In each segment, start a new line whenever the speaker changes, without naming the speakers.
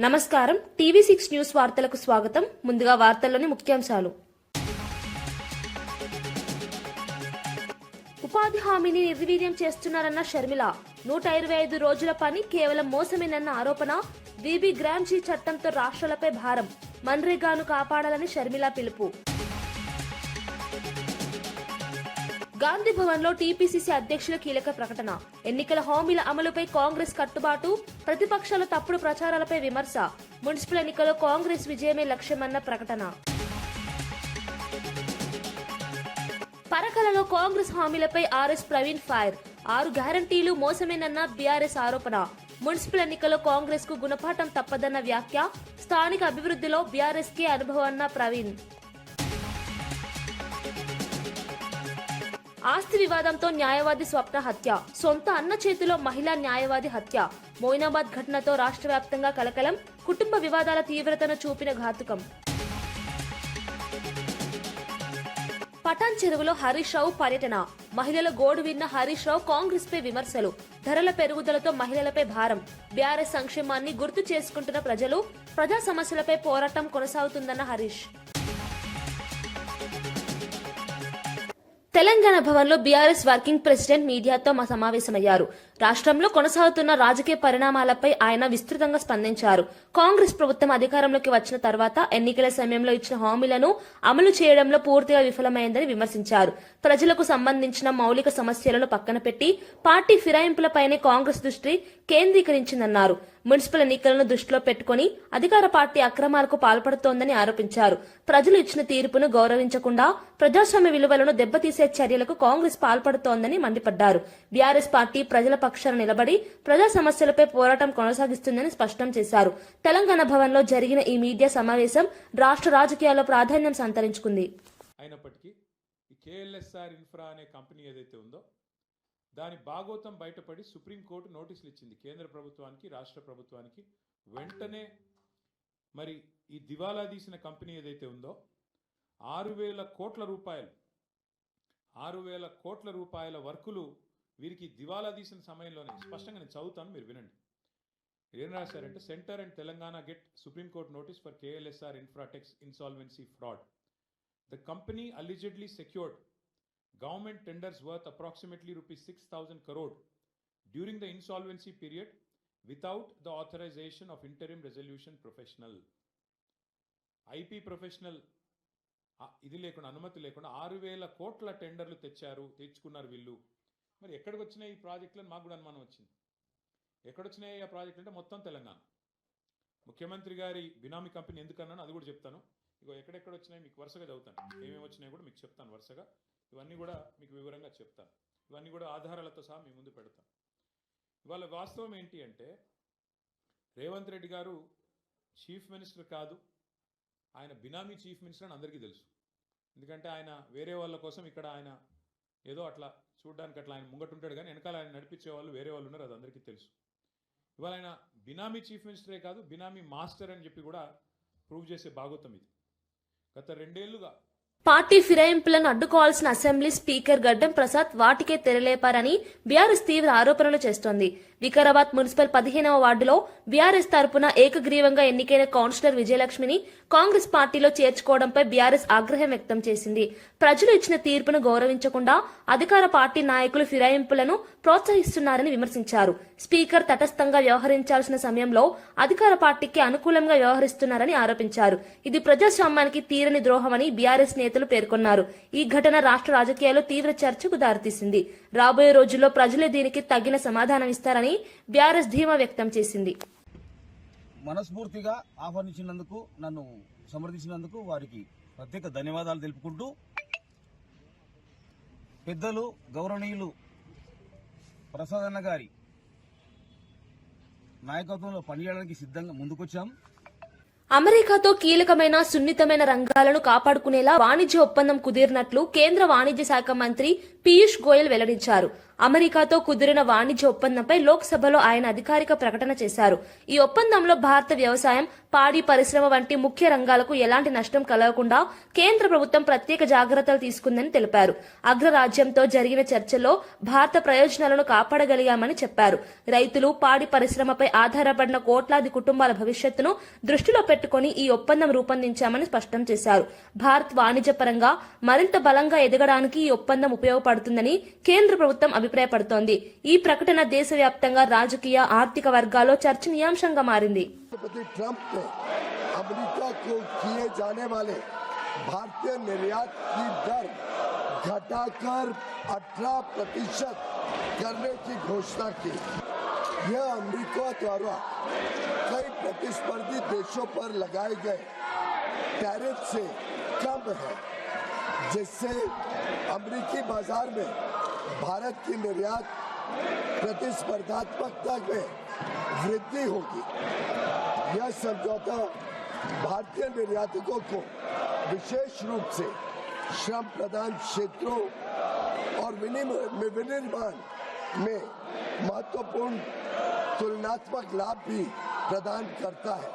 నమస్కారం. టీవీ6 న్యూస్ వార్తలకు స్వాగతం. ముందుగా వార్తల్లోని ముఖ్యాంశాలు. ఉపాధి హామీని నిర్వీర్యం చేస్తున్నారన్న షర్మిల. 125 రోజుల పని కేవలం మోసమేనన్న ఆరోపణ. వీబీ గ్రాంజీ చట్టంతో రాష్ట్రాలపై భారం. మన్రేగాను కాపాడాలని షర్మిల పిలుపు. గాంధీ భవన్ లో టీపీసీసీ అధ్యక్షుల కీలక ప్రకటన. ఎన్నికల హామీల అమలుపై కాంగ్రెస్ కట్టుబాటు. ప్రతిపక్షాల తప్పుడు ప్రచారాలపై విమర్శ. మున్సిపల్ ఎన్నికల్లో కాంగ్రెస్ విజయమే లక్ష్యమన్న ప్రకటన. పరకలలో కాంగ్రెస్ హామీలపై ఆర్ఎస్ ప్రవీణ్ ఫైర్. 6 గ్యారంటీలు మోసమేనన్న బీఆర్ఎస్ ఆరోపణ. మున్సిపల్ ఎన్నికల్లో కాంగ్రెస్ కు గుణపాఠం తప్పదన్న వ్యాఖ్య. స్థానిక అభివృద్ధిలో బీఆర్ఎస్ కే అనుభవం అన్న ప్రవీణ్. ఆస్తి వివాదంతో న్యాయవాది స్వప్న హత్య. సొంత అన్న చేతిలో మహిళా న్యాయవాది హత్య. మోయినాబాద్ ఘటనతో రాష్ట్ర వ్యాప్తంగా కలకలం. కుటుంబ వివాదాల తీవ్రతను చూపిన ఘాతుకం. పటాన్ చెరువులో హరీష్ రావు పర్యటన. మహిళల గోడు విన్న హరీష్ రావు కాంగ్రెస్ పై విమర్శలు. ధరల పెరుగుదలతో మహిళలపై భారం. బీఆర్ఎస్ సంక్షేమాన్ని గుర్తు చేసుకుంటున్న ప్రజలు. ప్రజా సమస్యలపై పోరాటం కొనసాగుతుందన్న హరీష్. తెలంగాణ భవన్లో బీఆర్ఎస్ వర్కింగ్ ప్రెసిడెంట్ మీడియాతో సమావేశమయ్యారు. రాష్ట్రంలో కొనసాగుతున్న రాజకీయ పరిణామాలపై ఆయన విస్తృతంగా స్పందించారు. కాంగ్రెస్ ప్రభుత్వం అధికారంలోకి వచ్చిన తర్వాత ఎన్నికల సమయంలో ఇచ్చిన హామీలను అమలు చేయడంలో పూర్తిగా విఫలమైందని విమర్శించారు. ప్రజలకు సంబంధించిన మౌలిక సమస్యలను పక్కన పెట్టి పార్టీ ఫిరాయింపులపైనే కాంగ్రెస్ దృష్టి కేంద్రీకరించిందన్నారు. మున్సిపల్ ఎన్నికలను దృష్టిలో పెట్టుకుని అధికార పార్టీ అక్రమాలకు పాల్పడుతోందని ఆరోపించారు. ప్రజలు ఇచ్చిన తీర్పును గౌరవించకుండా ప్రజాస్వామ్య విలువలను దెబ్బతీసే చర్యలకు కాంగ్రెస్ పాల్పడుతోందని మండిపడ్డారు. బీఆర్ఎస్ పార్టీ ప్రజల పక్షాన నిలబడి ప్రజా సమస్యలపై పోరాటం కొనసాగిస్తుందని స్పష్టం చేశారు. తెలంగాణ భవన్ లో జరిగిన ఈ మీడియా సమావేశం రాష్ట్ర రాజకీయాల్లో ప్రాధాన్యం సంతరించుకుంది.
అయినప్పటికీ ఈ కేఎల్ఎస్ఆర్ ఇన్ఫ్రా అనే కంపెనీ ఏదైతే ఉందో దాని భాగోతం బయటపడి సుప్రీంకోర్టు నోటీసులు ఇచ్చింది కేంద్ర ప్రభుత్వానికి, రాష్ట్ర ప్రభుత్వానికి. వెంటనే మరి ఈ దివాలా తీసిన కంపెనీ ఏదైతే ఉందో 6,000 కోట్ల రూపాయల వర్కులు వీరికి దివాలా తీసిన సమయంలోనే స్పష్టంగా నేను చదువుతాను, మీరు వినండి. ఏం రాశారంటే, centre and Telangana get supreme court notice for KLSR Infratech's insolvency fraud. The company allegedly secured government tenders worth approximately rupees 6,000 crore during the insolvency period without the authorization of interim resolution professional. IP professional ఇది లేకుండా, అనుమతి లేకుండా 6,000 కోట్ల టెండర్లు తెచ్చుకున్నారు వీళ్ళు. మరి ఎక్కడికి వచ్చినాయి ఈ ప్రాజెక్టులను మాకు కూడా అనుమానం వచ్చింది. ఎక్కడొచ్చినాయి ఆ ప్రాజెక్టులు అంటే మొత్తం తెలంగాణ. ముఖ్యమంత్రి గారి బినామీ కంపెనీ ఎందుకన్నాను అది కూడా చెప్తాను. ఇగో ఎక్కడెక్కడ వచ్చినాయి మీకు వరుసగా చదువుతాను. ఏమేమి వచ్చినాయి కూడా మీకు చెప్తాను వరుసగా. ఇవన్నీ కూడా మీకు వివరంగా చెప్తాను. ఇవన్నీ కూడా ఆధారాలతో సహా మీ ముందు పెడతాను. ఇవాళ వాస్తవం ఏంటి అంటే, రేవంత్ రెడ్డి గారు చీఫ్ మినిస్టర్ కాదు, ఆయన బినామీ చీఫ్ మినిస్టర్ అని అందరికీ తెలుసు. ఎందుకంటే ఆయన వేరే వాళ్ళ కోసం ఇక్కడ ఆయన ఏదో అట్లా చూడడానికి అట్లా ఆయన ముంగటుంటాడు, కానీ వెనకాల ఆయన నడిపించే వాళ్ళు వేరే వాళ్ళు ఉన్నారు, అది అందరికీ తెలుసు. ఇవాళ ఆయన బినామీ చీఫ్ మినిస్టరే కాదు, బినామీ మాస్టర్ అని చెప్పి కూడా ప్రూవ్ చేసే భాగోతం ఇది. గత 2 ఏళ్లుగా
పార్టీ ఫిరాయింపులను అడ్డుకోవాల్సిన అసెంబ్లీ స్పీకర్ గడ్డం ప్రసాద్ వాటికే తెరలేపారని బీఆర్ఎస్ తీవ్ర ఆరోపణలు చేస్తోంది. వికారాబాద్ మున్సిపల్ 15వ వార్డులో బీఆర్ఎస్ తరపున ఏకగ్రీవంగా ఎన్నికైన కౌన్సిలర్ విజయలక్ష్మిని కాంగ్రెస్ పార్టీలో చేర్చుకోవడంపై బీఆర్ఎస్ ఆగ్రహం వ్యక్తం చేసింది. ప్రజలు ఇచ్చిన తీర్పును గౌరవించకుండా అధికార పార్టీ నాయకులు ఫిరాయింపులను ప్రోత్సహిస్తున్నారని విమర్శించారు. స్పీకర్ తటస్థంగా వ్యవహరించాల్సిన సమయంలో అధికార పార్టీకి అనుకూలంగా వ్యవహరిస్తున్నారని ఆరోపించారు. ఇది ప్రజాస్వామ్యానికి తీరని ద్రోహమని బీఆర్ఎస్ నేతలు పేర్కొన్నారు. ఈ ఘటన రాష్ట్ర రాజకీయాల్లో తీవ్ర చర్చకు దారితీసింది. రాబోయే రోజుల్లో ప్రజలే దీనికి తగిన సమాధానం ఇస్తారని బీఆర్ఎస్ ధీమా వ్యక్తం చేసింది.
మనస్ఫూర్తిగా ఆహ్వానించినందుకు, నన్ను సమర్థించినందుకు వారికి ప్రత్యేక ధన్యవాదాలు తెలుపుకుంటూ, పెద్దలు గౌరవనీయులు ప్రసాదన్న గారి నాయకత్వంలో పనిచేయడానికి సిద్ధంగా ముందుకొచ్చాం.
అమెరికాతో కీలకమైన సున్నితమైన రంగాలను కాపాడుకునేలా వాణిజ్య ఒప్పందం కుదిరినట్లు కేంద్ర వాణిజ్య శాఖ మంత్రి పీయూష్ గోయల్ వెల్లడించారు. అమెరికాతో కుదిరిన వాణిజ్య ఒప్పందంపై లోక్సభలో ఆయన అధికారిక ప్రకటన చేశారు. ఈ ఒప్పందంలో భారత వ్యవసాయం, పాడి పరిశ్రమ వంటి ముఖ్య రంగాలకు ఎలాంటి నష్టం కలగకుండా కేంద్ర ప్రభుత్వం ప్రత్యేక జాగ్రత్తలు తీసుకుందని తెలిపారు. అగ్రరాజ్యంతో జరిగిన చర్చల్లో భారత ప్రయోజనాలను కాపాడగలిగామని చెప్పారు. రైతులు, పాడి పరిశ్రమపై ఆధారపడిన కోట్లాది కుటుంబాల భవిష్యత్తును దృష్టిలో పెట్టుకుని ఈ ఒప్పందం రూపొందించామని స్పష్టం చేశారు. భారత్ వాణిజ్యపరంగా మరింత బలంగా ఎదగడానికి ఈ ఒప్పందం ఉపయోగపడుతుందని కేంద్ర ప్రభుత్వం అభిప్రాయపడుతోంది. ఈ ప్రకటన దేశవ్యాప్తంగా రాజకీయ, ఆర్థిక వర్గాల్లో చర్చనీయాంశంగా మారింది.
राष्ट्रपति ट्रंप ने अमेरिका को किए जाने वाले भारतीय निर्यात की दर घटाकर 18% करने की घोषणा की। यह अमेरिका द्वारा कई प्रतिस्पर्धी देशों पर लगाए गए टैरिफ से कम है, जिससे अमेरिकी बाजार में भारत की निर्यात प्रतिस्पर्धात्मकता में वृद्धि होगी। यह समझौता भारतीय निर्यातकों को विशेष रूप से श्रम प्रधान क्षेत्रों और विनिर्माण में महत्वपूर्ण तुलनात्मक लाभ भी प्रदान करता है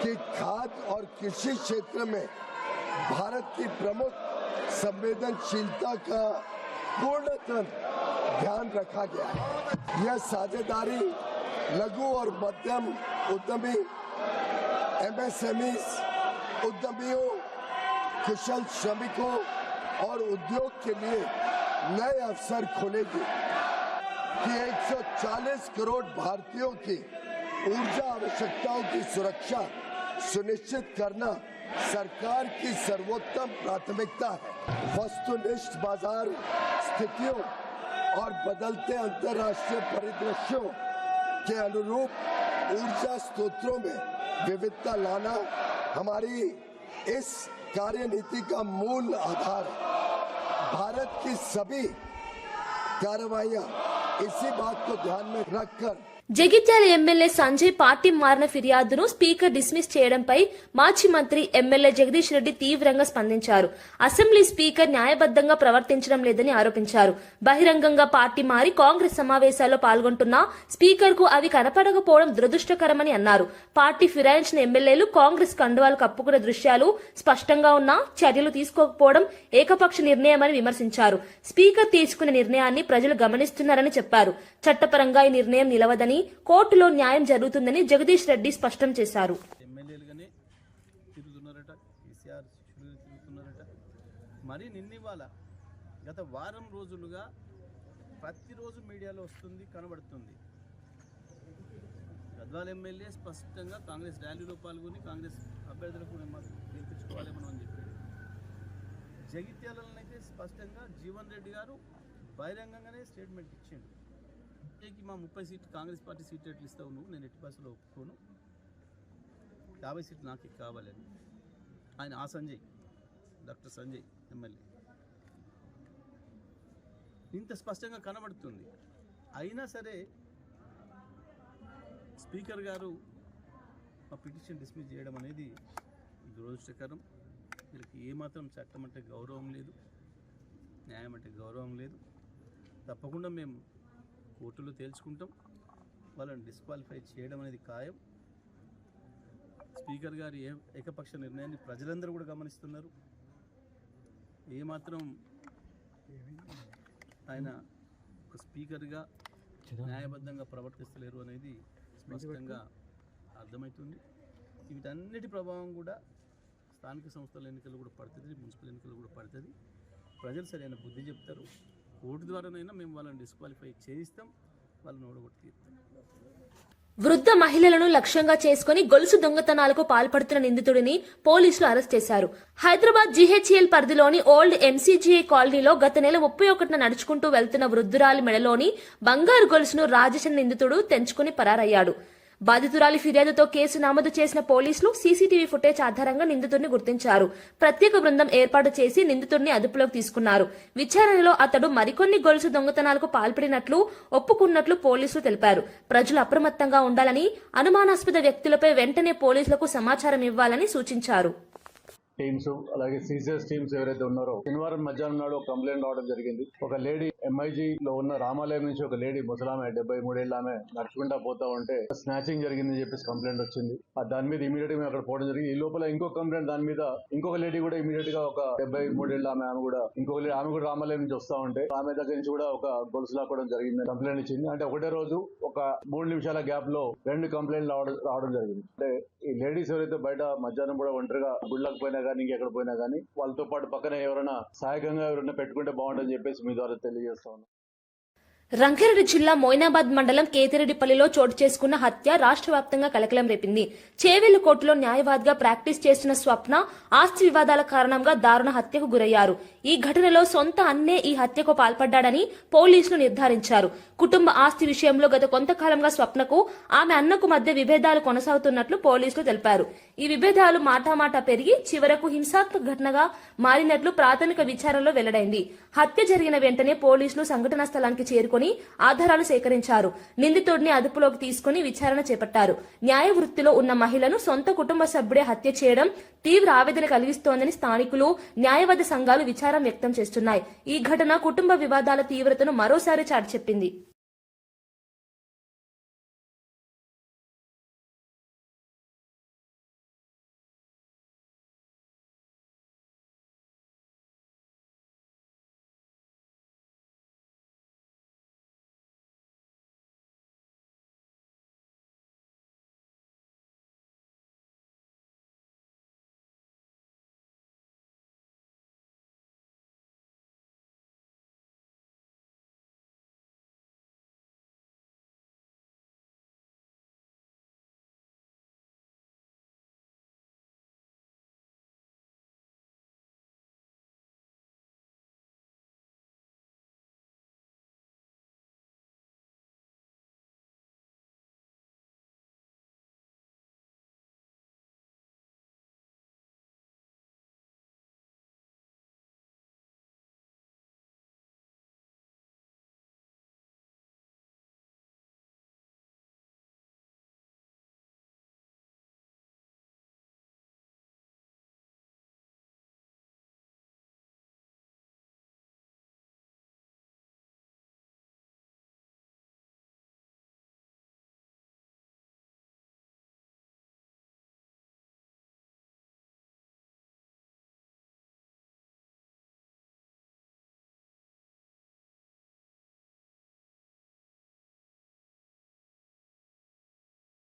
कि खाद्य और कृषि क्षेत्र में भारत की प्रमुख संवेदनशीलता का पूर्णतः ध्यान रखा गया है। यह साझेदारी लघु और मध्यम उद्यमी, MSMEs, उद्यमियों, कुशल श्रमिकों और उद्योग के लिए नए अवसर खोलेगी कि 140 करोड़ भारतीयों की ऊर्जा आवश्यकताओं की सुरक्षा सुनिश्चित करना सरकार की सर्वोत्तम प्राथमिकता है। वस्तुनिष्ठ बाजार स्थितियों और बदलते अंतर्राष्ट्रीय परिदृश्यों के अनुरूप ऊर्जा स्रोतों में विविधता लाना हमारी इस कार्यनीति का मूल आधार है। भारत की सभी कार्रवाइयां इसी बात को ध्यान में रखकर
జగిత్యాల ఎమ్మెల్యే సంజయ్ పార్టీ మారిన ఫిర్యాదును స్పీకర్ డిస్మిస్ చేయడంపై మాజీ మంత్రి ఎమ్మెల్యే జగదీష్ రెడ్డి తీవ్రంగా స్పందించారు. అసెంబ్లీ స్పీకర్ న్యాయబద్ధంగా ప్రవర్తించడం లేదని ఆరోపించారు. బహిరంగంగా పార్టీ మారి కాంగ్రెస్ సమావేశాల్లో పాల్గొంటున్న స్పీకర్ కు అవి కనపడకపోవడం దురదృష్టకరమని అన్నారు. పార్టీ ఫిరాయించిన ఎమ్మెల్యేలు కాంగ్రెస్ కండువాలు కప్పుకున్న దృశ్యాలు స్పష్టంగా ఉన్నా చర్యలు తీసుకోకపోవడం ఏకపక్ష నిర్ణయమని విమర్శించారు. స్పీకర్ తీసుకున్న నిర్ణయాన్ని ప్రజలు గమనిస్తున్నారని చెప్పారు. చట్టపరంగా ఈ నిర్ణయం నిలవదని, కోర్టులో న్యాయం జరుగుతుందని జగదీష్ రెడ్డి స్పష్టం చేశారు.
ఎమ్మెల్యేలుగానే తిరుగుతున్నారట, కేసీఆర్ శిష్యులుగా తిరుగుతున్నారట. మరి నిన్నివాళ గత వారం రోజులుగా ప్రతిరోజు మీడియాలో వస్తుంది, కనబడుతుంది. గద్వాల ఎమ్మెల్యే స్పష్టంగా కాంగ్రెస్ ర్యాలీలో పాల్గొని కాంగ్రెస్ అభ్యర్థులకు గెలిపించుకోవాలి మనం అని చెప్పాడు. జగిత్యాలలోనైతే స్పష్టంగా జీవన్ రెడ్డి గారు బహిరంగంగానే స్టేట్మెంట్ ఇచ్చిండు. మా 30 సీట్లు కాంగ్రెస్ పార్టీ సీట్లు ఎట్లు ఇస్తావు నువ్వు, నేను ఎట్టి బస్సులో ఒప్పుకోను, 50 సీట్లు నాకు కావాలని ఆయన సంజయ్, డాక్టర్ సంజయ్ ఎమ్మెల్యే ఇంత స్పష్టంగా కనబడుతుంది. అయినా సరే స్పీకర్ గారు ఆ పిటిషన్ డిస్మిస్ చేయడం అనేది దురదృష్టకరం. వీళ్ళకి ఏమాత్రం చట్టం అంటే గౌరవం లేదు, న్యాయం అంటే గౌరవం లేదు. తప్పకుండా మేము కోర్టులో తేల్చుకుంటాం. వాళ్ళని డిస్క్వాలిఫై చేయడం అనేది ఖాయం. స్పీకర్ గారి ఏకపక్ష నిర్ణయాన్ని ప్రజలందరూ కూడా గమనిస్తున్నారు. ఏమాత్రం ఆయన ఒక స్పీకర్గా న్యాయబద్ధంగా ప్రవర్తిస్తలేరు అనేది స్పష్టంగా అర్థమవుతుంది. వీటన్నిటి ప్రభావం కూడా స్థానిక సంస్థల ఎన్నికలు కూడా పడుతుంది, మున్సిపల్ ఎన్నికలు కూడా పడుతుంది. ప్రజలు సరైన బుద్ధి చెప్తారు. కోర్టు ద్వారానైనా మేము వాళ్ళని డిస్క్వాలిఫై చేయిస్తాం, వాళ్ళని ఓడగొట్టి తీరుతాం.
వృద్ధ మహిళలను లక్ష్యంగా చేసుకుని గొలుసు దొంగతనాలకు పాల్పడుతున్న నిందితుడిని పోలీసులు అరెస్ట్ చేశారు. హైదరాబాద్ జీహెచ్ఎల్ పరిధిలోని ఓల్డ్ ఎంసీజీఐ కాలనీలో గత నెల 31న నడుచుకుంటూ వెళ్తున్న వృద్ధురాలి మెడలోని బంగారు గొలుసును రాజేశన్ నిందితుడు తెంచుకుని పరారయ్యాడు. బాధితురాలి ఫిర్యాదుతో కేసు నమోదు చేసిన పోలీసులు సీసీటీవీ ఫుటేజ్ ఆధారంగా నిందితుడిని గుర్తించారు. ప్రత్యేక బృందం ఏర్పాటు చేసి నిందితుడిని అదుపులోకి తీసుకున్నారు. విచారణలో అతడు మరికొన్ని గొలుసు దొంగతనాలకు పాల్పడినట్లు ఒప్పుకున్నట్లు పోలీసులు తెలిపారు. ప్రజలు అప్రమత్తంగా ఉండాలని, అనుమానాస్పద వ్యక్తులపై వెంటనే పోలీసులకు సమాచారం ఇవ్వాలని సూచించారు.
టీమ్స్ అలాగే సిసిఎస్ టీమ్స్ ఎవరైతే ఉన్నారో శనివారం మధ్యాహ్నం నాడు ఒక కంప్లైంట్ రావడం జరిగింది. ఒక లేడీ ఎంఐజీ లో ఉన్న రామాలయం నుంచి ఒక లేడీ ముసలామె 73 ఏళ్ల ఆమె నడుచుకుంటా పోతా ఉంటే స్నాచింగ్ జరిగిందని చెప్పేసి కంప్లైంట్ వచ్చింది. దాని మీద ఇమీడియట్ గా అక్కడ పోవడం జరిగింది. ఈ లోపల ఇంకొక కంప్లైంట్ దాని మీద ఇంకొక లేడీ కూడా ఇమీడియట్ గా ఒక 73 ఏళ్ల ఆమె కూడా ఇంకొక లేడీ ఆమె కూడా రామాలయం నుంచి వస్తా ఉంటే ఆమె దగ్గర నుంచి కూడా ఒక గొలుసు లాక్కోవడం జరిగింది కంప్లైంట్ ఇచ్చింది. అంటే ఒకటే రోజు ఒక 3 నిమిషాల గ్యాప్ లో 2 కంప్లైంట్లు రావడం జరిగింది. అంటే ఈ లేడీస్ ఎవరైతే బయట మధ్యాహ్నం కూడా ఒంటరిగా గుళ్ళకి పోయినా కానీ ఇంకెక్కడ పోయినా కానీ వాళ్ళతో పాటు పక్కన ఎవరైనా సహాయకంగా ఎవరైనా పెట్టుకుంటే బాగుంటుందని చెప్పేసి మీ ద్వారా తెలియజేస్తా ఉన్నాను.
రంగారెడ్డి జిల్లా మోయినాబాద్ మండలం కేతిరెడ్డిపల్లిలో చోటు చేసుకున్న హత్య రాష్ట్ర వ్యాప్తంగా కలకలం రేపింది. చేవెళ్ల కోర్టులో న్యాయవాదిగా ప్రాక్టీస్ చేస్తున్న స్వప్న ఆస్తి వివాదాల కారణంగా దారుణ హత్యకు గురయ్యారు. ఈ ఘటనలో సొంత అన్నే ఈ హత్యకు పాల్పడ్డాడని పోలీసులు నిర్ధారించారు. కుటుంబ ఆస్తి విషయంలో గత కొంతకాలంగా స్వప్నకు ఆమె అన్నకు మధ్య విభేదాలు కొనసాగుతున్నట్లు పోలీసులు తెలిపారు. ఈ విభేదాలు మాటామాటా పెరిగి చివరకు హింసాత్మక ఘటనగా మారినట్లు ప్రాథమిక విచారణలో వెల్లడైంది. హత్య జరిగిన వెంటనే పోలీసులు సంఘటనా స్థలానికి చేరుకుని ఆధారాలు సేకరించారు. నిందితుడిని అదుపులోకి తీసుకుని విచారణ చేపట్టారు. న్యాయ వృత్తిలో ఉన్న మహిళను సొంత కుటుంబ సభ్యుడే హత్య చేయడం తీవ్ర ఆవేదన కలిగిస్తోందని స్థానికులు, న్యాయవాద సంఘాలు విచారణ వ్యక్తం చేస్తున్నాయి. ఈ ఘటన కుటుంబ వివాదాల తీవ్రతను మరోసారి చాటి చెప్పింది.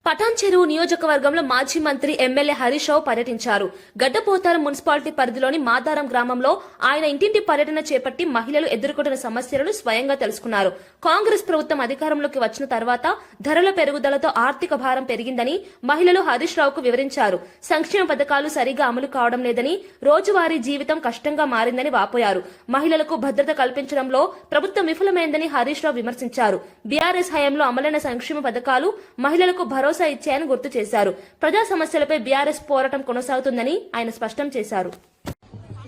పటాన్ చెరువు నియోజకవర్గంలో మాజీ మంత్రి ఎమ్మెల్యే హరీష్ రావు పర్యటించారు. గడ్డపోతారం మున్సిపాలిటీ పరిధిలోని మాదారం గ్రామంలో ఆయన ఇంటింటి పర్యటన చేపట్టి మహిళలు ఎదుర్కొంటున్న సమస్యలను స్వయంగా తెలుసుకున్నారు. కాంగ్రెస్ ప్రభుత్వం అధికారంలోకి వచ్చిన తర్వాత ధరల పెరుగుదలతో ఆర్థిక భారం పెరిగిందని మహిళలు హరీష్ రావుకు వివరించారు. సంక్షేమ పథకాలు సరిగా అమలు కావడం లేదని, రోజువారీ జీవితం కష్టంగా మారిందని వాపోయారు. మహిళలకు భద్రత కల్పించడంలో ప్రభుత్వం విఫలమైందని హరీష్ రావు విమర్శించారు. బీఆర్ఎస్ హయాంలో అమలైన సంక్షేమ పథకాలు మహిళలకు భరోసా ఇచ్చాయని గుర్తు చేశారు. ప్రజా సమస్యలపై బీఆర్ఎస్ పోరాటం కొనసాగుతుందని ఆయన స్పష్టం చేశారు.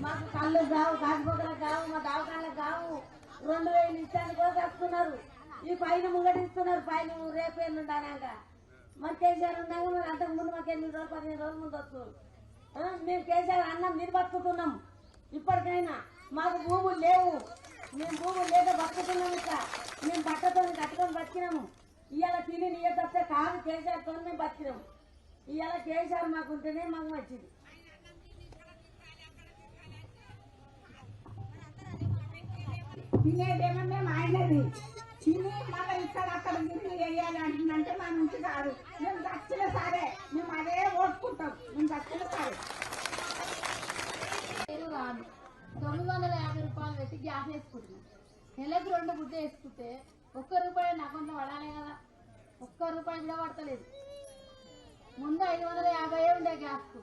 మాకు కళ్ళు కావు, కాకపోకలకు కావు, మా దవాఖానలకు కావు. 2000 ఇచ్చాను కోసేస్తున్నారు. ఈ పైన ముంగడిస్తున్నారు. పైన రేపేళ్ళు ఉండాక మరి కేసీఆర్ ఉన్నాక మరి అంతకు ముందు మాకు 8 రోజులు 15 రోజుల ముందు వస్తున్నారు. మేము కేసీఆర్ అన్నం మీరు బతుకుతున్నాం. ఇప్పటికైనా మాకు భూములు లేవు. మేము భూములు లేక బతుకుతున్నాం. ఇట్లా మేము బట్టతో కట్టుకొని బతికినాము. ఇవాళ తిని నీయ తప్పితే కాదు కేసీఆర్తో మేము బతికినాము. ఇవాళ కేసీఆర్ మాకుంటేనే మాకు వచ్చింది.
తినేదేమో మేము ఆయనది తిని మళ్ళీ ఇక్కడ అక్కడ తిరిగి వేయాలి అంటుందంటే మా నుంచి కాదు. మేము దక్షిణ సరే మేము అదే ఓడుకుంటాం. మేము దక్షిణ సరే
రాదు. 950 రూపాయలు పెట్టి గ్యాస్ వేసుకుంటున్నాం. నెలకు 2 గుడ్డ వేసుకుంటే ₹1 నా అకౌంట్లో పడాలి కదా. ₹1 కూడా పడతలేదు. ముందు 550 ఉండే గ్యాస్కు,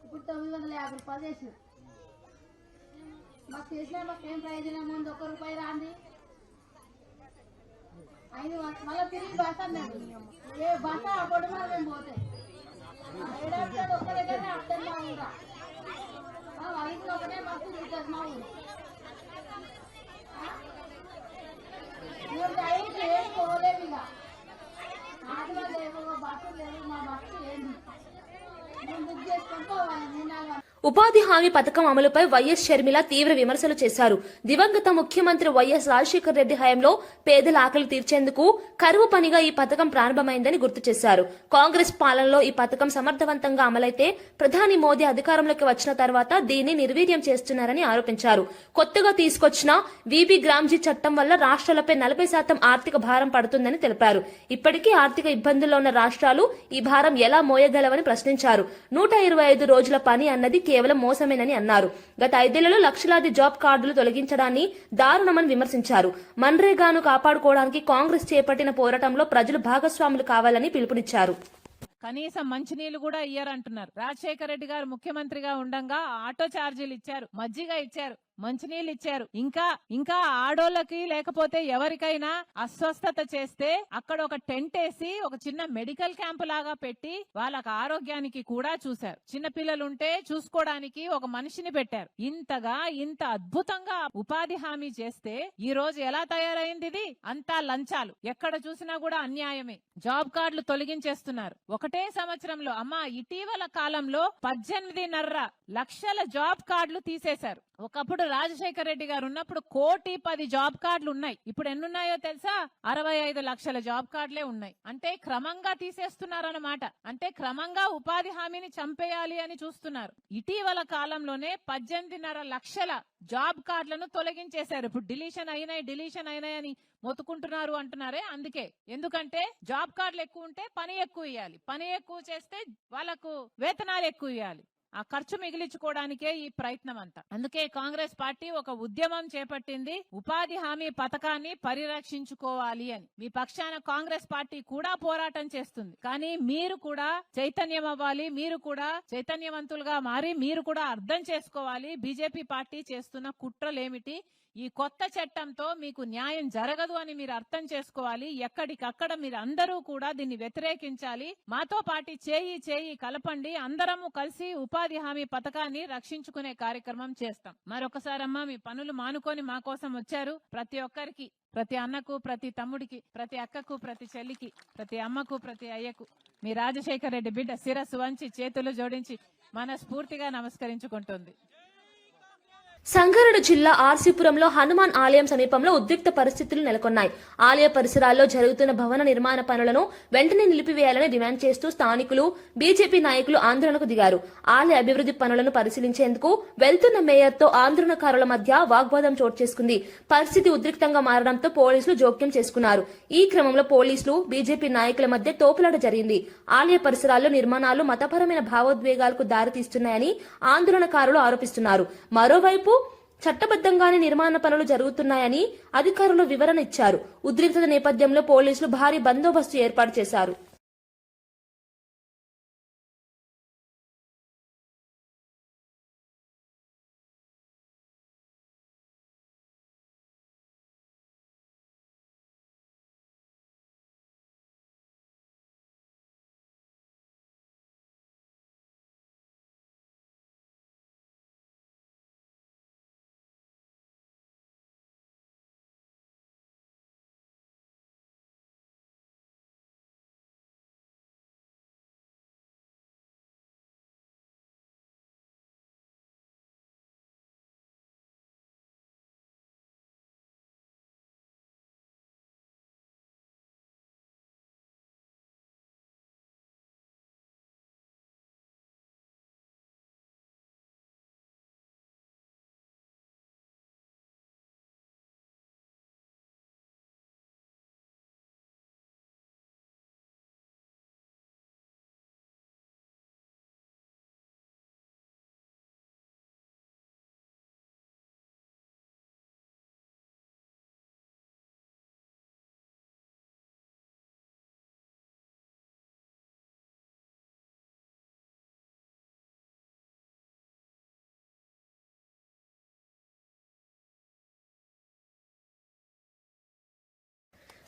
ఇప్పుడు 950 రూపాయలు చేసినాం. మాకు చేసినా మాకేం ప్రయోజనం ఉంది? ₹1 రాంది. 5 మళ్ళీ తిరిగి బస్ అన్నాడు. ఏ బస్ అప్పుడు మేము పోతే ఏడాది ఒక్క దగ్గరనే అర్థం బాగుందా. వయసులో ఒకటే బస్సు తిరుగుతుంది మా ఊరు. మేము డైట్ వేసుకోలేము. ఇక ఆటలో లేవు, బస్సు లేవు. మా బస్సు ఏంది మేము బుక్ చేసుకొని పోవాలి. 3-4
ఉపాధి హామీ పథకం అమలుపై వైఎస్ షర్మిల తీవ్ర విమర్శలు చేశారు. దివంగత ముఖ్యమంత్రి వైఎస్ రాజశేఖర రెడ్డి హయాంలో పేదల ఆకలి తీర్చేందుకు కరువు పనిగా ఈ పథకం ప్రారంభమైందని గుర్తు చేశారు. కాంగ్రెస్ పాలనలో ఈ పథకం సమర్థవంతంగా అమలైతే ప్రధాని మోదీ అధికారంలోకి వచ్చిన తర్వాత దీన్ని నిర్వీర్యం చేస్తున్నారని ఆరోపించారు. కొత్తగా తీసుకొచ్చిన వీబీ గ్రామ్జీ చట్టం వల్ల రాష్ట్రాలపై 40% ఆర్థిక భారం పడుతుందని తెలిపారు. ఇప్పటికీ ఆర్థిక ఇబ్బందుల్లో ఉన్న రాష్ట్రాలు ఈ భారం ఎలా మోయగలవని ప్రశ్నించారు. 125 రోజుల పని అన్నది కేవలం మోసమేనని అన్నారు. గత 5 ఏళ్లలో లక్షలాది జాబ్ కార్డులు తొలగించడాన్ని దారుణమని విమర్శించారు. మన్రేగాను కాపాడుకోవడానికి కాంగ్రెస్ చేపట్టిన పోరాటంలో ప్రజలు భాగస్వాములు కావాలని పిలుపునిచ్చారు.
కనీసం మంచినీళ్లు కూడా ఇయ్యారంటున్నారు. రాజశేఖర రెడ్డి గారు ముఖ్యమంత్రిగా ఉండగా ఆటో ఛార్జీలు ఇచ్చారు, మజ్జిగ ఇచ్చారు, మంచినీళ్ళు ఇచ్చారు. ఇంకా ఆడోళ్ళకి లేకపోతే ఎవరికైనా అస్వస్థత చేస్తే అక్కడ ఒక టెంట్ వేసి ఒక చిన్న మెడికల్ క్యాంప్ లాగా పెట్టి వాళ్ళకి ఆరోగ్యానికి కూడా చూశారు. చిన్న పిల్లలుంటే చూసుకోవడానికి ఒక మనిషిని పెట్టారు. ఇంత అద్భుతంగా ఉపాధి హామీ చేస్తే ఈ రోజు ఎలా తయారైంది? ఇది అంతా లంచాలు, ఎక్కడ చూసినా కూడా అన్యాయమే. జాబ్ కార్డులు తొలగించేస్తున్నారు. ఒకటే సంవత్సరంలో ఇటీవల కాలంలో 18.5 లక్షల జాబ్ కార్డులు తీసేశారు. ఒకప్పుడు రాజశేఖర రెడ్డి గారు ఉన్నప్పుడు 1,10,00,000 జాబ్ కార్డులు ఉన్నాయి. ఇప్పుడు ఎన్నున్నాయో తెలుసా? 65 లక్షల జాబ్ కార్డులే ఉన్నాయి. అంటే క్రమంగా తీసేస్తున్నారన్నమాట. అంటే క్రమంగా ఉపాధి హామీని చంపేయాలి అని చూస్తున్నారు. ఇటీవల కాలంలోనే 18.5 లక్షల జాబ్ కార్డులను తొలగించేశారు. ఇప్పుడు డిలీషన్ అయినాయి అని మొత్తుకుంటున్నారు అంటున్నారే, అందుకే. ఎందుకంటే జాబ్ కార్డులు ఎక్కువ ఉంటే పని ఎక్కువ ఇవ్వాలి, పని ఎక్కువ చేస్తే వాళ్ళకు వేతనాలు ఎక్కువ ఇవ్వాలి. ఆ ఖర్చు మిగిలించుకోవడానికే ఈ ప్రయత్నం అంతా. అందుకే కాంగ్రెస్ పార్టీ ఒక ఉద్యమం చేపట్టింది, ఉపాధి హామీ పథకాన్ని పరిరక్షించుకోవాలి అని. మీ పక్షాన కాంగ్రెస్ పార్టీ కూడా పోరాటం చేస్తుంది. కానీ మీరు కూడా చైతన్యం అవ్వాలి, మీరు కూడా చైతన్యవంతులుగా మారి మీరు కూడా అర్థం చేసుకోవాలి బీజేపీ పార్టీ చేస్తున్న కుట్రలేమిటి. ఈ కొత్త చట్టంతో మీకు న్యాయం జరగదు అని మీరు అర్థం చేసుకోవాలి. ఎక్కడికక్కడ మీరు అందరూ కూడా దీన్ని వ్యతిరేకించాలి. మాతో పాటు చేయి కలపండి. అందరము కలిసి ఉపాధి హామీ పథకాన్ని రక్షించుకునే కార్యక్రమం చేస్తాం. మరొకసారమ్మా, మీ పనులు మానుకొని మా కోసం వచ్చారు. ప్రతి ఒక్కరికి, ప్రతి అన్నకు, ప్రతి తమ్ముడికి, ప్రతి అక్కకు, ప్రతి చెల్లికి, ప్రతి అమ్మకు, ప్రతి అయ్యకు మీ రాజశేఖర రెడ్డి బిడ్డ శిరస్సు వంచి చేతులు జోడించి మనస్ఫూర్తిగా నమస్కరించుకుంటుంది.
సంగారెడ్డి జిల్లా ఆర్సీపురంలో హనుమాన్ ఆలయం సమీపంలో ఉద్రిక్త పరిస్థితులు నెలకొన్నాయి. ఆలయ పరిసరాల్లో జరుగుతున్న భవన నిర్మాణ పనులను వెంటనే నిలిపివేయాలని డిమాండ్ చేస్తూ స్థానికులు, బీజేపీ నాయకులు ఆందోళనకు దిగారు. ఆలయ అభివృద్ధి పనులను పరిశీలించేందుకు వెళ్తున్న మేయర్తో ఆందోళనకారుల మధ్య వాగ్వాదం చోటు చేసుకుంది. పరిస్థితి ఉద్రిక్తంగా మారడంతో పోలీసులు జోక్యం చేసుకున్నారు. ఈ క్రమంలో పోలీసులు, బీజేపీ నాయకుల మధ్య తోపులాట జరిగింది. ఆలయ పరిసరాల్లో నిర్మాణాలు మతపరమైన భావోద్వేగాలకు దారితీస్తున్నాయని ఆందోళనకారులు ఆరోపిస్తున్నారు. మరోవైపు చట్టబద్దంగానే నిర్మాణ పనులు జరుగుతున్నాయని అధికారులు వివరణ ఇచ్చారు. ఉద్రిక్తత నేపథ్యంలో పోలీసులు భారీ బందోబస్తు ఏర్పాటు చేశారు.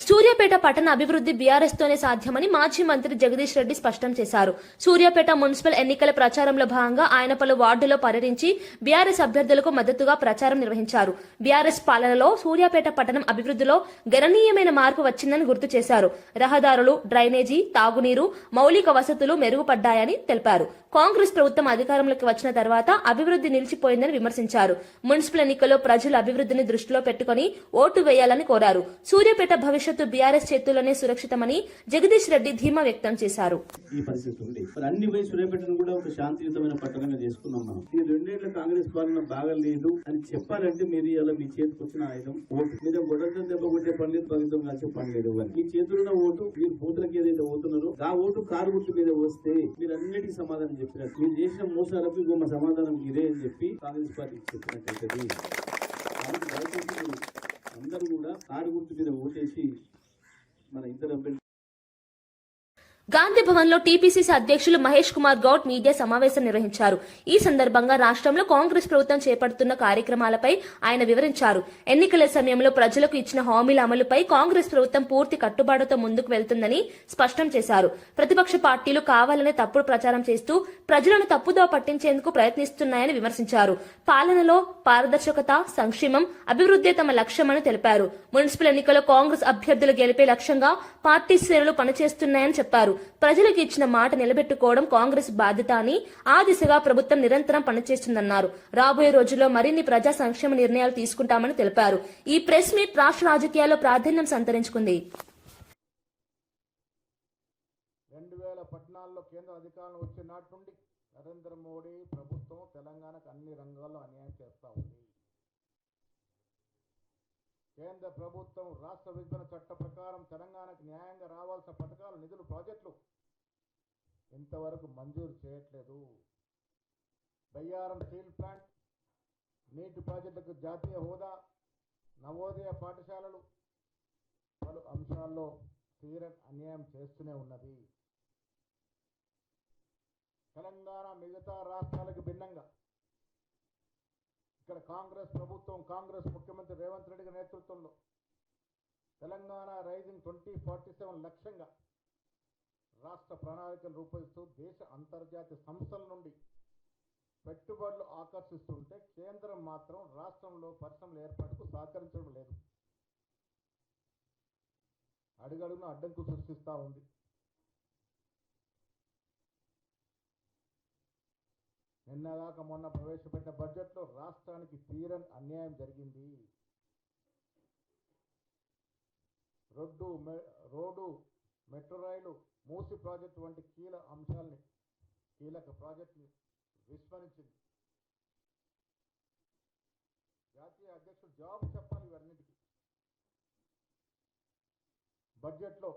సూర్యాపేట పట్టణ అభివృద్ధి బీఆర్ఎస్ తోనే సాధ్యమని మాజీ మంత్రి జగదీష్ రెడ్డి స్పష్టం చేశారు. సూర్యాపేట మున్సిపల్ ఎన్నికల ప్రచారంలో భాగంగా ఆయన పలు వార్డుల్లో పర్యటించి బీఆర్ఎస్ అభ్యర్థులకు మద్దతుగా ప్రచారం నిర్వహించారు. బీఆర్ఎస్ పాలనలో సూర్యాపేట పట్టణం అభివృద్ధిలో గణనీయమైన మార్పు వచ్చిందని గుర్తు చేశారు. రహదారులు, డ్రైనేజీ, తాగునీరు, మౌలిక వసతులు మెరుగుపడ్డాయని తెలిపారు. కాంగ్రెస్ ప్రభుత్వం అధికారంలోకి వచ్చిన తర్వాత అభివృద్ధి నిలిచిపోయిందని విమర్శించారు. మున్సిపల్ ఎన్నికల్లో ప్రజలు అభివృద్ధిని దృష్టిలో పెట్టుకుని ఓటు వేయాలని కోరారు. సూర్యాపేట భవిష్యత్తు బీఆర్ఎస్ చేతుల్లోనే సురక్షితమని జగదీష్ రెడ్డి ధీమా వ్యక్తం చేశారు.
ఈ పరిస్థితి ఉంది. మరి అన్ని పోయి సూర్యాపేటను కూడా ఒక శాంతియుతమైన పట్టణంగా చేసుకున్నాం మనం. ఈ 2 ఏళ్ల కాంగ్రెస్ పాలన బాగలేదు అని చెప్పాలంటే మీరు ఇలా మీ చేతికి వచ్చిన ఆయుధం ఓటు. మీరు గొడవతో దెబ్బ కొట్టే పని లేదు, పగితం కలిసి పని లేదు. మీ చేతుల్లో ఓటు, మీరు బూతులకి ఏదైతే పోతున్నారో ఆ ఓటు కారు గుర్తు మీద వస్తే మీరు అన్నిటికీ సమాధానం చెప్పినట్టు, మీరు చేసిన మోసాలకు ఇంకో సమాధానం ఇదే అని చెప్పి కాంగ్రెస్ పార్టీకి చెప్పినట్టయితే అందరూ కూడా కారు గుర్తు మీద ఓటేసి మన ఇద్దరు
గాంధీ భవన్ లో టీపీసీసీ అధ్యక్షులు మహేష్ కుమార్ గౌడ్ మీడియా సమావేశం నిర్వహించారు. ఈ సందర్భంగా రాష్ట్రంలో కాంగ్రెస్ ప్రభుత్వం చేపడుతున్న కార్యక్రమాలపై ఆయన వివరించారు. ఎన్నికల సమయంలో ప్రజలకు ఇచ్చిన హామీల అమలుపై కాంగ్రెస్ ప్రభుత్వం పూర్తి కట్టుబాటుతో ముందుకు వెళ్తుందని స్పష్టం చేశారు. ప్రతిపక్ష పార్టీలు కావాలనే తప్పుడు ప్రచారం చేస్తూ ప్రజలను తప్పుదోవ పట్టించేందుకు ప్రయత్నిస్తున్నాయని విమర్శించారు. పాలనలో పారదర్శకత, సంక్షేమం, అభివృద్ధి తమ లక్ష్యమని తెలిపారు. మున్సిపల్ ఎన్నికల్లో కాంగ్రెస్ అభ్యర్థులు గెలిపే లక్ష్యంగా పార్టీ శ్రేణులు పనిచేస్తున్నాయని చెప్పారు. ప్రజలకు ఇచ్చిన మాట నిలబెట్టుకోవడం కాంగ్రెస్ బాధ్యత అని, ఆ దిశగా ప్రభుత్వం నిరంతరం పనిచేస్తుందన్నారు. రాబోయే రోజుల్లో మరిన్ని ప్రజా సంక్షేమ నిర్ణయాలు తీసుకుంటామని తెలిపారు. ఈ ప్రెస్ మీట్ రాష్ట్ర రాజకీయాల్లో ప్రాధాన్యం సంతరించుకుంది.
2014లో కేంద్ర అధికారంలో వచ్చిన నాటి నుండి నరేంద్ర మోడీ ప్రభుత్వం తెలంగాణకు అన్ని రంగాల్లో అన్యాయం చేస్తా ఉంది. కేంద్ర ప్రభుత్వం రాష్ట్ర విభజన చట్ట ప్రకారం తెలంగాణకు న్యాయంగా రావాల్సిన పథకాలు, నిధులు, ప్రాజెక్టులు ఇంతవరకు మంజూరు చేయట్లేదు. బయ్యారం స్టీల్ ప్లాంట్, నీటి ప్రాజెక్టులకు జాతీయ హోదా, నవోదయ పాఠశాలలు పలు అంశాల్లో తీరని అన్యాయం చేస్తూనే ఉన్నది. తెలంగాణ మిగతా రాష్ట్రాలకు భిన్నంగా ఇక్కడ కాంగ్రెస్ ప్రభుత్వం, కాంగ్రెస్ ముఖ్యమంత్రి రేవంత్ రెడ్డి గారి నేతృత్వంలో తెలంగాణ రైజింగ్ 2047 లక్ష్యంగా రాష్ట్ర ప్రణాళికలు రూపొందిస్తూ దేశ అంతర్జాతీయ సంస్థల నుండి పెట్టుబడులు ఆకర్షిస్తుంటే కేంద్రం మాత్రం రాష్ట్రంలో పరిశ్రమల ఏర్పాటుకు సహకరించడం లేదు. అడుగడుగున అడ్డంకులు సృష్టిస్తూ ఉంది. నిన్నగాక మొన్న ప్రవేశపెట్టిన బడ్జెట్లో రాష్ట్రానికి తీరని అన్యాయం జరిగింది. రోడ్డు, మెట్రో రైలు, మూసి ప్రాజెక్టు వంటి కీలక ప్రాజెక్టుని విస్మరించింది. జాతీయ అధ్యక్షుడు జవాబు చెప్పాలి ఇవన్నిటికీ. బడ్జెట్లో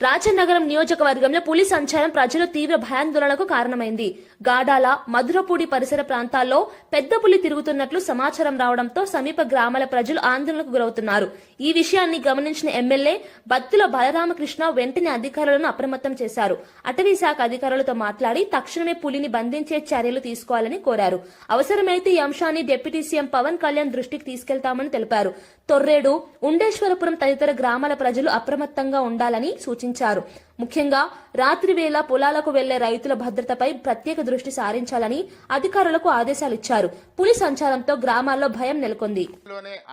రాజనగరం నియోజకవర్గంలో పులి సంచారం ప్రజలు తీవ్ర భయాందోళనకు కారణమైంది. గాడాల, మధురపూడి పరిసర ప్రాంతాల్లో పెద్ద పులి తిరుగుతున్నట్లు సమాచారం రావడంతో సమీప గ్రామాల ప్రజలు ఆందోళనకు గురవుతున్నారు. ఈ విషయాన్ని గమనించిన ఎమ్మెల్యే బత్తుల బలరామకృష్ణ వెంటనే అధికారులను అప్రమత్తం చేశారు. అటవీ శాఖ అధికారులతో మాట్లాడి తక్షణమే పులిని బంధించే చర్యలు తీసుకోవాలని కోరారు. అవసరమైతే ఈ అంశాన్ని డిప్యూటీ సీఎం పవన్ కళ్యాణ్ దృష్టికి తీసుకెళ్తామని తెలిపారు. తొర్రేడు, ఉండేశ్వరపురం తదితర గ్రామాల ప్రజలు అప్రమత్తంగా ఉండాలని సూచించారు. ముఖ్యంగా రాత్రి వేళ పొలాలకు వెళ్లే రైతుల భద్రతపై ప్రత్యేక దృష్టి సారించాలని అధికారులకు ఆదేశాలు ఇచ్చారు. పులి సంచారంతో గ్రామాల్లో భయం నెలకొంది.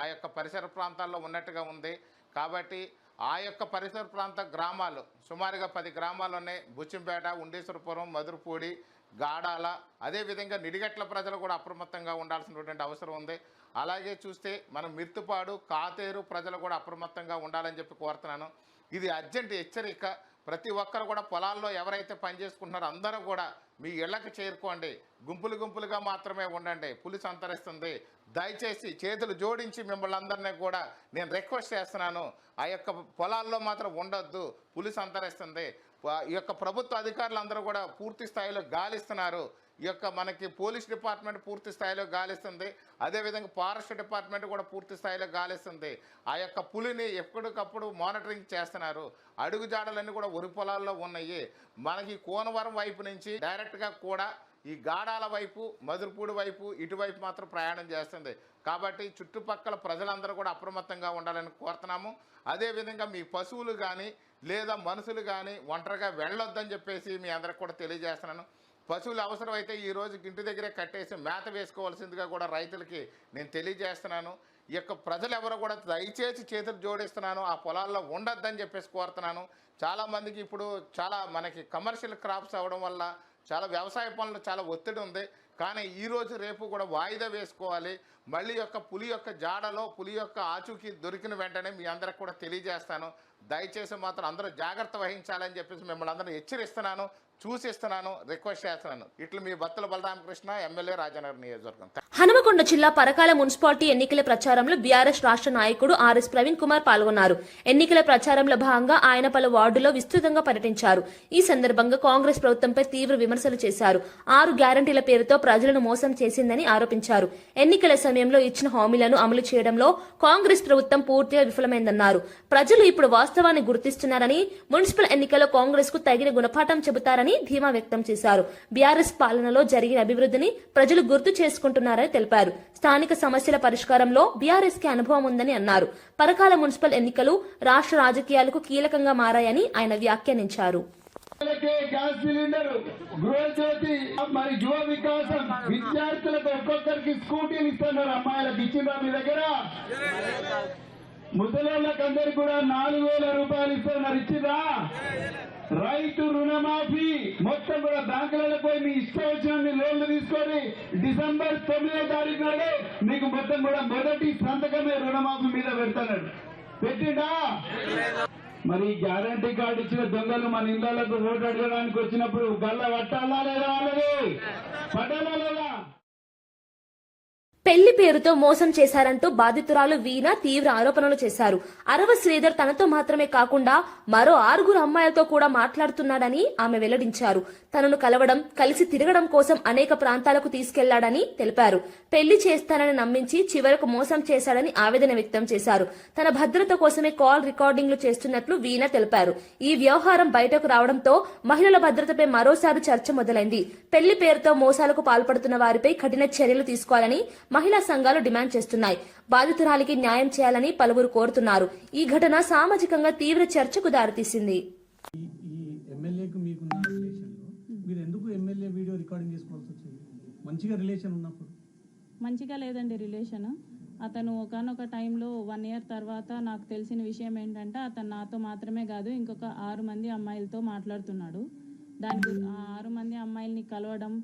ఆ యొక్క పరిసర ప్రాంతాల్లో ఉన్నట్టుగా ఉంది కాబట్టి ఆ యొక్క పరిసర ప్రాంత గ్రామాలు సుమారుగా 10 గ్రామాల్లోనే బుచ్చింపేట, ఉండేశ్వరపురం, మధురపూడి, గాడాల, అదేవిధంగా నిడిగట్ల ప్రజలు కూడా అప్రమత్తంగా ఉండాల్సినటువంటి అవసరం ఉంది. అలాగే చూస్తే మనం మిర్తుపాడు, కాతేరు ప్రజలు కూడా అప్రమత్తంగా ఉండాలని చెప్పి కోరుతున్నాను. ఇది అర్జెంట్ హెచ్చరిక. ప్రతి ఒక్కరు కూడా పొలాల్లో ఎవరైతే పనిచేసుకుంటున్నారో అందరూ కూడా మీ ఇళ్లకు చేరుకోండి. గుంపులుగా మాత్రమే ఉండండి. పులి సంతరిస్తుంది. దయచేసి చేతులు జోడించి మిమ్మల్ని అందరినీ కూడా నేను రిక్వెస్ట్ చేస్తున్నాను. ఆ యొక్క పొలాల్లో మాత్రం ఉండొద్దు. పులి సంతరిస్తుంది. ఈ యొక్క ప్రభుత్వ అధికారులు అందరూ కూడా పూర్తి స్థాయిలో గాలిస్తున్నారు. ఈ యొక్క మనకి పోలీస్ డిపార్ట్మెంట్ పూర్తి స్థాయిలో గాలిస్తుంది. అదేవిధంగా ఫారెస్ట్ డిపార్ట్మెంట్ కూడా పూర్తి స్థాయిలో గాలిస్తుంది. ఆ యొక్క పులిని ఎప్పటికప్పుడు మానిటరింగ్ చేస్తున్నారు. అడుగుజాడలన్నీ కూడా వరి పొలాల్లో ఉన్నాయి. మనకి కోనవరం వైపు నుంచి డైరెక్ట్గా కూడా ఈ గాడాల వైపు, మధురపూడి వైపు, ఇటువైపు మాత్రం ప్రయాణం చేస్తుంది. కాబట్టి చుట్టుపక్కల ప్రజలందరూ కూడా అప్రమత్తంగా ఉండాలని కోరుతున్నాము. అదేవిధంగా మీ పశువులు కానీ లేదా మనుషులు కానీ ఒంటరిగా వెళ్ళొద్దని చెప్పేసి మీ అందరికి కూడా తెలియజేస్తున్నాను. పశువులు అవసరమైతే ఈ రోజు ఇంటి దగ్గరే కట్టేసి మేత వేసుకోవాల్సిందిగా కూడా రైతులకి నేను తెలియజేస్తున్నాను. ఈ యొక్క ప్రజలు ఎవరో కూడా దయచేసి చేతులు జోడిస్తున్నాను, ఆ పొలాల్లో ఉండొద్దని చెప్పేసి కోరుతున్నాను. చాలామందికి ఇప్పుడు చాలా మనకి కమర్షియల్ క్రాప్స్ అవ్వడం వల్ల చాలా వ్యవసాయ పనులు చాలా ఒత్తిడి ఉంది. కానీ ఈరోజు రేపు కూడా వాయిదా వేసుకోవాలి. మళ్ళీ పులి యొక్క జాడలో పులి యొక్క ఆచూకీ దొరికిన వెంటనే మీ అందరికి కూడా తెలియజేస్తాను. దయచేసి మాత్రం అందరూ జాగ్రత్త వహించాలని చెప్పేసి మిమ్మల్ని అందరూ హెచ్చరిస్తున్నాను, సూచిస్తున్నాను, రిక్వెస్ట్ చేస్తున్నాను. ఇట్లు మీ బత్తుల బలరామకృష్ణ, ఎమ్మెల్యే రాజనగర్ నియోజకవర్గం.
హనుమకొండ జిల్లా పరకాల మున్సిపాలిటీ ఎన్నికల ప్రచారంలో బీఆర్ఎస్ రాష్ట్ర నాయకుడు ఆర్ఎస్ ప్రవీణ్ కుమార్ పాల్గొన్నారు. ఎన్నికల ప్రచారంలో భాగంగా ఆయన పలు వార్డుల్లో విస్తృతంగా పర్యటించారు. ఈ సందర్భంగా కాంగ్రెస్ ప్రభుత్వంపై తీవ్ర విమర్శలు చేశారు. 6 గ్యారంటీల పేరుతో ప్రజలను మోసం చేసిందని ఆరోపించారు. ఎన్నికల సమయంలో ఇచ్చిన హామీలను అమలు చేయడంలో కాంగ్రెస్ ప్రభుత్వం పూర్తిగా విఫలమైందన్నారు. ప్రజలు ఇప్పుడు వాస్తవాన్ని గుర్తిస్తున్నారని, మున్సిపల్ ఎన్నికల్లో కాంగ్రెస్ కు తగిన గుణపాఠం చెబుతారని ధీమా వ్యక్తం చేశారు. బీఆర్ఎస్ పాలనలో జరిగిన అభివృద్ధిని ప్రజలు గుర్తు చేసుకుంటున్నారని తెలిపారు. స్థానిక సమస్యల పరిష్కారంలో బీఆర్ఎస్ కి అనుభవం ఉందని అన్నారు. పరకాల మున్సిపల్ ఎన్నికలు రాష్ట్ర రాజకీయాలకు కీలకంగా మారాయని ఆయన వ్యాఖ్యానించారు.
గ్యాస్ సిలిండర్, గృహజ్యోతి, మరి యువ వికాసం, విద్యార్థులకు ఒక్కొక్కరికి స్కూటీలు ఇస్తున్నారు. అమ్మాయిలకు ఇచ్చిందా మీ దగ్గర? ముసలోళ్ళకి అందరికి కూడా 4,000 రూపాయలు ఇస్తున్నారు. ఇచ్చిందా? రైతు రుణమాఫీ మొత్తం కూడా బ్యాంకులలో పోయి మీ ఇష్టం వచ్చిన లోన్లు తీసుకొని డిసెంబర్ 9వ తారీఖు నాడే మీకు మొత్తం కూడా మొదటి సంతకమే రుణమాఫీ మీద పెడతాడు. పెట్టిండా? మరి గ్యారంటీ కార్డు ఇచ్చిన దొంగలు మన ఇళ్లకు ఓటు అడగడానికి వచ్చినప్పుడు గల్ల పట్టాలా లేదా? వాళ్ళది పట్టాలా లేదా?
పెళ్లి పేరుతో మోసం చేశారంటూ బాధితురాలు వీణ తీవ్ర ఆరోపణలు చేశారు. అరవ శ్రీధర్ తనతో మాత్రమే కాకుండా మరో 6 అమ్మాయిలతో కూడా మాట్లాడుతున్నాడని ఆమె వెల్లడించారు. తనను కలవడం, కలిసి తిరగడం కోసం అనేక ప్రాంతాలకు తీసుకెళ్లాడని తెలిపారు. పెళ్లి చేస్తానని నమ్మించి చివరకు మోసం చేశాడని ఆవేదన వ్యక్తం చేశారు. తన భద్రత కోసమే కాల్ రికార్డింగ్లు చేస్తున్నట్లు వీణ తెలిపారు. ఈ వ్యవహారం బయటకు రావడంతో మహిళల భద్రతపై మరోసారి చర్చ మొదలైంది. పెళ్లి పేరుతో మోసాలకు పాల్పడుతున్న వారిపై కఠిన చర్యలు తీసుకోవాలని మహిళా సంఘాలు డిమాండ్ చేస్తున్నాయి. బాధితురాలికి న్యాయం చేయాలని పలువురు కోరుతున్నారు. ఈ ఘటన సామాజికంగా తీవ్ర చర్చకు దారితీసింది.
ఎమ్మెల్యేకు మీకున్న రిలేషన్లో మీరు ఎందుకు ఎమ్మెల్యే వీడియో రికార్డింగ్ చేసుకోవాల్సి వచ్చింది? మంచిగా రిలేషన్ ఉన్నప్పుడు.
మంచిగా లేదండి రిలేషన్. అతను ఒకనొక టైంలో 1 ఇయర్ తర్వాత నాకు తెలిసిన విషయం ఏంటంటే అతను నాతో మాత్రమే కాదు ఇంకొక 6 మంది అమ్మాయిలతో మాట్లాడుతున్నాడు. దానికి 6 మంది అమ్మాయిల్ని కలవడం,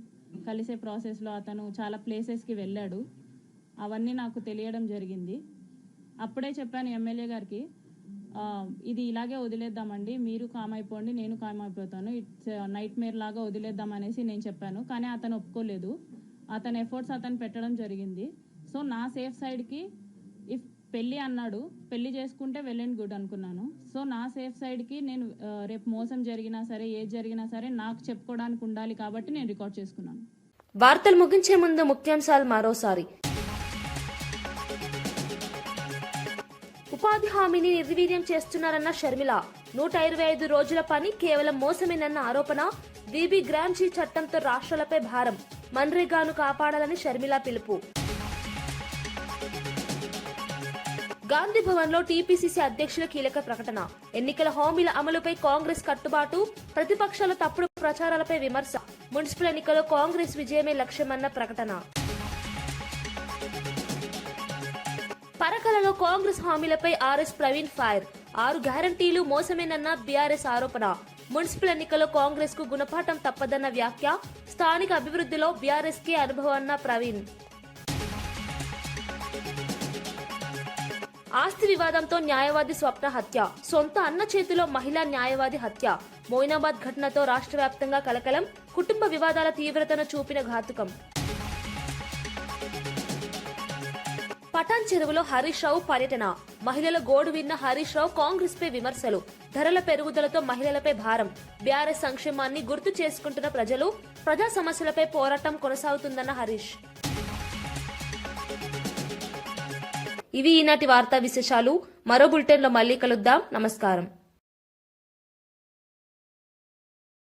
కలిసే ప్రాసెస్లో అతను చాలా ప్లేసెస్కి వెళ్ళాడు. అవన్నీ నాకు తెలియడం జరిగింది. అప్పుడే చెప్పాను ఎమ్మెల్యే గారికి, ఇది ఇలాగే వదిలేద్దామండి, మీరు కామ్ అయిపోండి, నేను కామ్ అయిపోతాను, ఇట్స్ నైట్ మేర్ లాగా వదిలేద్దాం అనేసి నేను చెప్పాను. కానీ అతను ఒప్పుకోలేదు. అతని ఎఫర్ట్స్ అతను పెట్టడం జరిగింది. సో నా సేఫ్ సైడ్కి ఇఫ్ పెళ్ళి అన్నాడు, పెళ్లి చేసుకుంటే వెల్ అండ్ గుడ్ అనుకున్నాను. సో నా సేఫ్ సైడ్కి నేను రేపు మోసం జరిగినా సరే, ఏది జరిగినా సరే నాకు చెప్పుకోవడానికి ఉండాలి కాబట్టి నేను రికార్డ్ చేసుకున్నాను.
వార్తలు ముగించే ముందు ముఖ్యాంశాలు మరోసారి. ఉపాధి హామీని నిర్వీర్యం చేస్తున్నారన్న షర్మిల. 125 రోజుల పని కేవలం మోసమేనన్న ఆరోపణ. బీబీ గ్రాంజీ చట్టంతో రాష్ట్రాలపై భారం. మన్రేగాను కాపాడాలని షర్మిల పిలుపు. గాంధీ భవన్ లో టీపీసీసీ అధ్యక్షుల కీలక ప్రకటన. ఎన్నికల హామీల అమలుపై కాంగ్రెస్ కట్టుబాటు, ప్రతిపక్షాల తప్పుడు ప్రచారాలపై విమర్శ. మున్సిపల్ ఎన్నికల్లో కాంగ్రెస్ విజయమే లక్ష్యమన్న ప్రకటన. పరకలలో కాంగ్రెస్ హామీలపై ఆర్ఎస్ ప్రవీణ్ ఫైర్. 6 గ్యారంటీలు మోసమేనన్న బీఆర్ఎస్ ఆరోపణ. మున్సిపల్ ఎన్నికల్లో కాంగ్రెస్ కు గుణపాఠం తప్పదన్న వ్యాఖ్య. స్థానిక అభివృద్ధిలో బీఆర్ఎస్ కే అనుభవం అన్న ప్రవీణ్. ఆస్తి వివాదంతో న్యాయవాది స్వప్న హత్య. సొంత అన్న చేతిలో మహిళా న్యాయవాది హత్య. మోయినాబాద్ ఘటనతో రాష్ట్ర వ్యాప్తంగా కలకలం. కుటుంబ వివాదాల తీవ్రతను చూపిన ఘాతుకం. పటాన్ చెరువులో హరీష్ రావు పర్యటన. మహిళల గోడు విన్న హరీష్ రావు కాంగ్రెస్ పై విమర్శలు. ధరల పెరుగుదలతో మహిళలపై భారం. బీఆర్ఎస్ సంక్షేమాన్ని గుర్తు చేసుకుంటున్న ప్రజలు. ప్రజా సమస్యలపై పోరాటం కొనసాగుతుందన్న హరీష్. ఇవి ఈనాటి వార్తా విశేషాలు. మరో బులెటిన్లో మళ్ళీ కలుద్దాం. నమస్కారం.